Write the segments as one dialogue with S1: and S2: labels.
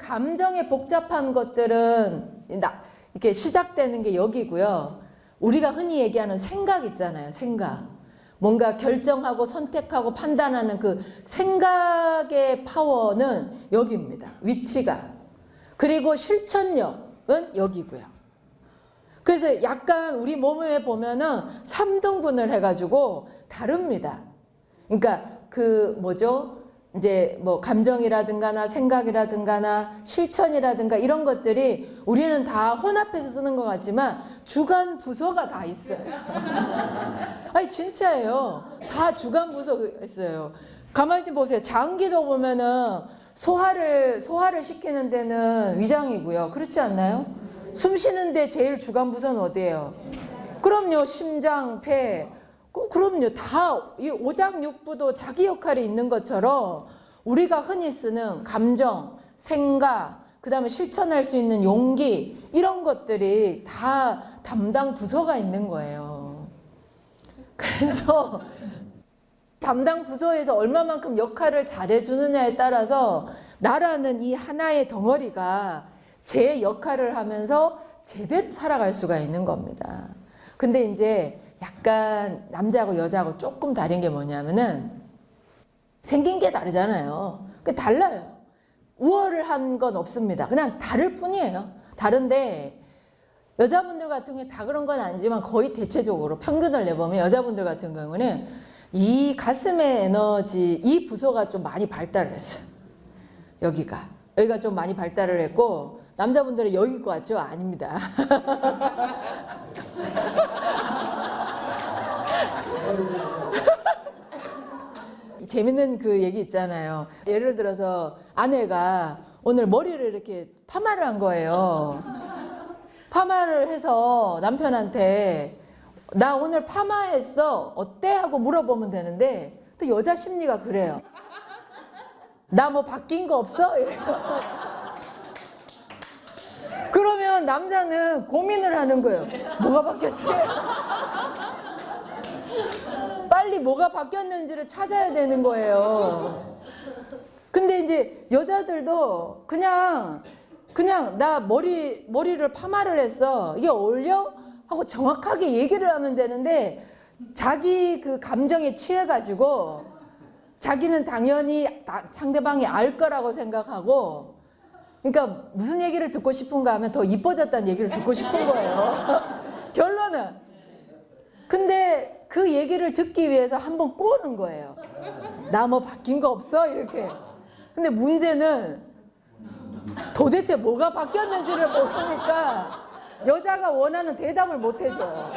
S1: 감정의 복잡한 것들은 이렇게 시작되는 게 여기고요. 우리가 흔히 얘기하는 생각 있잖아요. 생각. 뭔가 결정하고 선택하고 판단하는 그 생각의 파워는 여기입니다. 위치가. 그리고 실천력은 여기고요. 그래서 약간 우리 몸에 보면은 3등분을 해가지고 다릅니다. 그러니까 그 뭐죠? 이제 뭐 감정이라든가나 생각이라든가나 실천이라든가 이런 것들이 우리는 다 혼합해서 쓰는 것 같지만 주간 부서가 다 있어요. 아니 진짜예요. 다 주간 부서가 있어요. 가만히 좀 보세요. 장기도 보면은 소화를 시키는 데는 위장이고요. 그렇지 않나요? 숨 쉬는데 제일 주간 부서는 어디예요? 그럼요. 심장, 폐. 그럼요. 다 이 오장육부도 자기 역할이 있는 것처럼 우리가 흔히 쓰는 감정, 생각, 그 다음에 실천할 수 있는 용기 이런 것들이 다 담당 부서가 있는 거예요. 그래서 담당 부서에서 얼마만큼 역할을 잘해주느냐에 따라서 나라는 이 하나의 덩어리가 제 역할을 하면서 제대로 살아갈 수가 있는 겁니다. 근데 이제 약간 남자하고 여자하고 조금 다른 게 뭐냐면은 생긴 게 다르잖아요. 그 달라요. 우월을 한 건 없습니다. 그냥 다를 뿐이에요. 다른데 여자분들 같은 경우에 다 그런 건 아니지만 거의 대체적으로 평균을 내보면 여자분들 같은 경우는 이 가슴의 에너지 이 부서가 좀 많이 발달을 했어요. 여기가 좀 많이 발달을 했고 남자분들은 여기 거 같죠? 아닙니다. 재밌는 그 얘기 있잖아요. 예를 들어서 아내가 오늘 머리를 이렇게 파마를 한 거예요. 파마를 해서 남편한테 나 오늘 파마했어. 어때? 하고 물어보면 되는데 또 여자 심리가 그래요. 나 뭐 바뀐 거 없어? 이래요. 그러면 남자는 고민을 하는 거예요. 뭐가 바뀌었지? 빨리 뭐가 바뀌었는지를 찾아야 되는 거예요. 근데 이제 여자들도 그냥 나 머리를 파마를 했어. 이게 어울려? 하고 정확하게 얘기를 하면 되는데 자기 그 감정에 취해가지고 자기는 당연히 상대방이 알 거라고 생각하고 그러니까 무슨 얘기를 듣고 싶은가 하면 더 이뻐졌다는 얘기를 듣고 싶은 거예요. 결론은. 근데 그 얘기를 듣기 위해서 한번 꼬는 거예요. 나 뭐 바뀐 거 없어? 이렇게. 근데 문제는 도대체 뭐가 바뀌었는지를 모르니까 여자가 원하는 대답을 못 해줘요.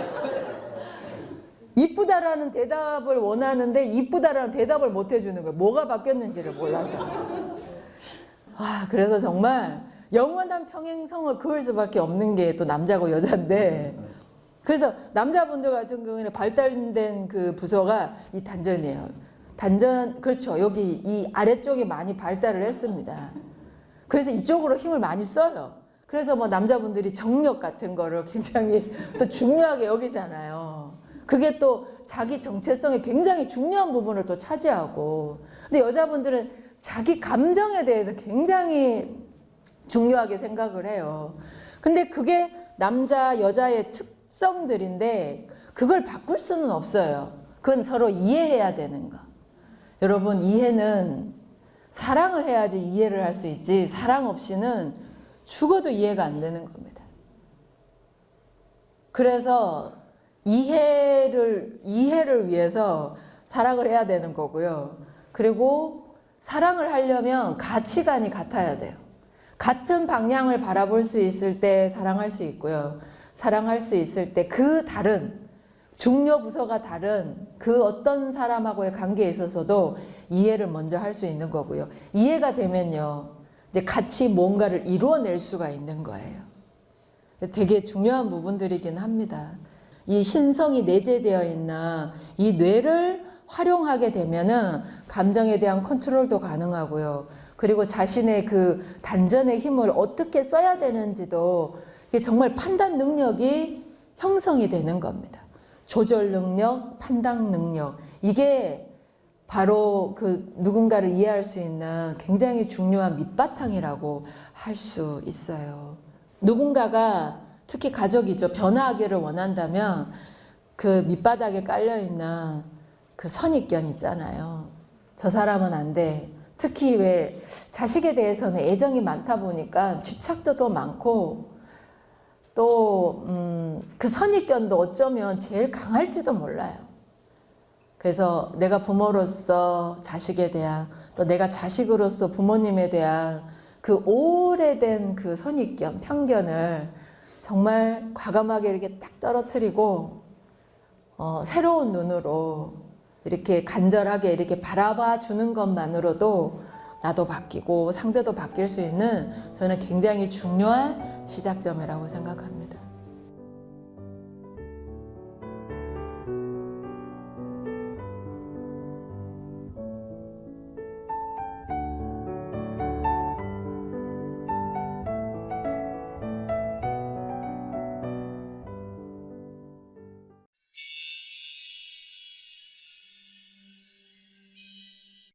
S1: 이쁘다라는 대답을 원하는데 이쁘다라는 대답을 못 해주는 거예요. 뭐가 바뀌었는지를 몰라서. 그래서 정말 영원한 평행성을 그을 수밖에 없는 게 또 남자고 여자인데 그래서 남자분들 같은 경우에는 발달된 그 부서가 이 단전이에요. 단전, 그렇죠. 여기 이 아래쪽이 많이 발달을 했습니다. 그래서 이쪽으로 힘을 많이 써요. 그래서 뭐 남자분들이 정력 같은 거를 굉장히 또 중요하게 여기잖아요. 그게 또 자기 정체성에 굉장히 중요한 부분을 또 차지하고. 근데 여자분들은 자기 감정에 대해서 굉장히 중요하게 생각을 해요. 근데 그게 남자, 여자의 특성들인데 그걸 바꿀 수는 없어요. 그건 서로 이해해야 되는 거. 여러분, 이해는 사랑을 해야지 이해를 할 수 있지 사랑 없이는 죽어도 이해가 안 되는 겁니다. 그래서 이해를 위해서 사랑을 해야 되는 거고요. 그리고 사랑을 하려면 가치관이 같아야 돼요. 같은 방향을 바라볼 수 있을 때 사랑할 수 있고요. 사랑할 수 있을 때 그 다른 중요 부서가 다른 그 어떤 사람하고의 관계에 있어서도 이해를 먼저 할 수 있는 거고요. 이해가 되면요. 이제 같이 뭔가를 이루어낼 수가 있는 거예요. 되게 중요한 부분들이긴 합니다. 이 신성이 내재되어 있는 이 뇌를 활용하게 되면은 감정에 대한 컨트롤도 가능하고요. 그리고 자신의 그 단전의 힘을 어떻게 써야 되는지도 이게 정말 판단 능력이 형성이 되는 겁니다. 조절 능력, 판단 능력. 이게 바로 그 누군가를 이해할 수 있는 굉장히 중요한 밑바탕이라고 할 수 있어요. 누군가가 특히 가족이죠. 변화하기를 원한다면 그 밑바닥에 깔려있는 그 선입견 있잖아요. 저 사람은 안 돼. 특히 왜 자식에 대해서는 애정이 많다 보니까 집착도 더 많고 또 그 선입견도 어쩌면 제일 강할지도 몰라요. 그래서 내가 부모로서 자식에 대한 또 내가 자식으로서 부모님에 대한 그 오래된 그 선입견, 편견을 정말 과감하게 이렇게 딱 떨어뜨리고 새로운 눈으로 이렇게 간절하게 이렇게 바라봐 주는 것만으로도 나도 바뀌고 상대도 바뀔 수 있는 저는 굉장히 중요한 시작점이라고 생각합니다.